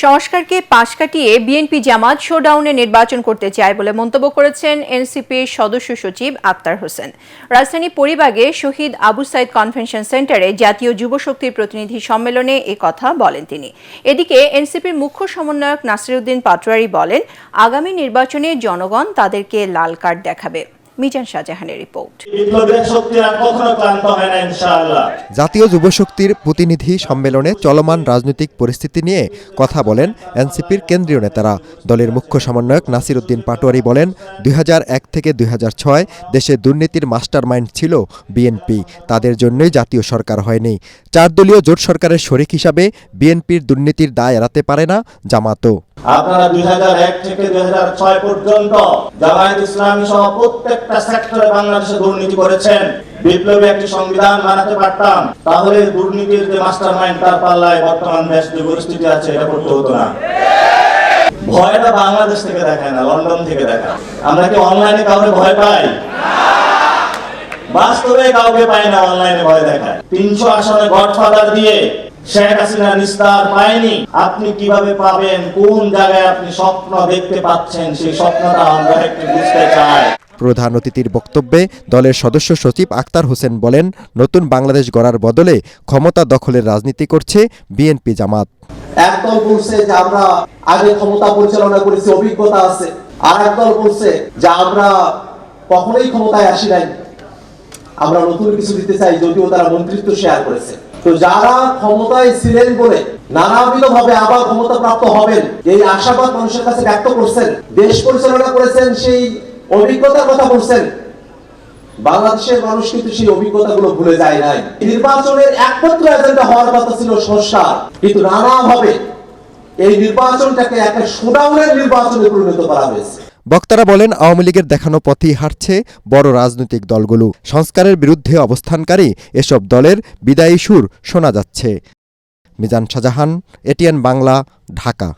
সংস্কারকে পাশ কাটিয়ে বিএনপি জামাত শোডাউনে নির্বাচন করতে চায় বলে মন্তব্য করেছেন এনসিপির সদস্য সচিব আক্তার হোসেন। রাজধানী পরিবাগে শহীদ আবু সাইদ কনভেনশন সেন্টারে জাতীয় যুব শক্তির প্রতিনিধি সম্মেলনে এ কথা বলেন তিনি। এদিকে এনসিপির মুখ্য সমন্বয়ক নাসিরউদ্দিন পাটোয়ারি বলেন, আগামী নির্বাচনে জনগণ তাদেরকে লাল কার্ড দেখাবে। মিজান শাহজাহানের রিপোর্ট। জাতীয় যুবশক্তির প্রতিনিধি সম্মেলনে চলমান রাজনৈতিক পরিস্থিতি নিয়ে কথা বলেন এনসিপির কেন্দ্রীয় নেতারা। দলের মুখ্য সমন্বয়ক নাসিরউদ্দিন পাটোয়ারি বলেন, 2001 থেকে 2006 দেশে দুর্নীতির মাস্টারমাইন্ড ছিল বিএনপি। তাদের জন্যই জাতীয় সরকার হয়নি। 4 দলীয় জোট সরকারের শরিক হিসাবে বিএনপির দুর্নীতির দায় এড়াতে পারে না জামাতও। আপনারা 2001 থেকে 2006 পর্যন্ত জামায়াত ইসলামী সহ প্রত্যেকটা সেক্টরে বাংলাদেশে দুর্নীতি করেছেন। বিপ্লবী একটি সংবিধান বানাতে পারতাম, তাহলে দুর্নীতির যে মাস্টারমাইন্ড তার পাল্লায় বর্তমান দেশ যে পরিস্থিতি আছে এটা করতে হতো না। ভয়টা বাংলাদেশ থেকে দেখায় না, লন্ডন থেকে দেখায়। আমরা কি অনলাইনে কাউকে ভয় পাই? বাস্তবে কাউকে পাই না, অনলাইনে ভয় দেখায়। 300 আসনে গডফাদার দিয়ে শেখ হাসিনা নিস্তার পায়নি। আপনি কিভাবে পাবেন? কোন জায়গায় আপনি স্বপ্ন দেখতে পাচ্ছেন? সেই স্বপ্নটা আমরা একটু বুঝতে চাই। প্রধান অতিথির বক্তব্যে দলের সদস্য সচিব আক্তার হোসেন বলেন, নতুন বাংলাদেশ গড়ার বদলে ক্ষমতা দখলের রাজনীতি করছে বিএনপি জামাত। একদল বলছে যে আমরা আগে ক্ষমতা পরিচালনা করেছি, অভিজ্ঞতা আছে। আর একদল বলছে যে আমরা কখনোই ক্ষমতায় আসি নাই, আমরা নতুন কিছু দিতে চাই, যদিও তারা মন্ত্রিত্ব শেয়ার করেছে। তো যারা ক্ষমতায় ছিলেন বলে নানাবিধভাবে আবার ক্ষমতা প্রাপ্ত হবেন এই আশাবাদ মানুষের কাছে ব্যক্ত করছেন, দেশ পরিচালনা করেছেন, সেই অভিজ্ঞতার কথা বলছেন। বাংলাদেশের মানুষ কিন্তু সেই অভিজ্ঞতাগুলো ভুলে যায় নাই। নির্বাচনের একমাত্র এজেন্ডা হওয়ার কথা ছিল সংস্কার, কিন্তু নানাভাবে এই নির্বাচনটাকে একটা শোডাউনের নির্বাচনে পরিণত করা হয়েছে। বক্তারা বলেন, আওয়ামী লীগের দেখানো পথেই হাঁটছে বড় রাজনৈতিক দলগুলো। সংস্কারের বিরুদ্ধে অবস্থানকারী এসব দলের বিদায়ী সুর শোনা যাচ্ছে। মিজান শাহজাহান, এটিএন বাংলা, ঢাকা।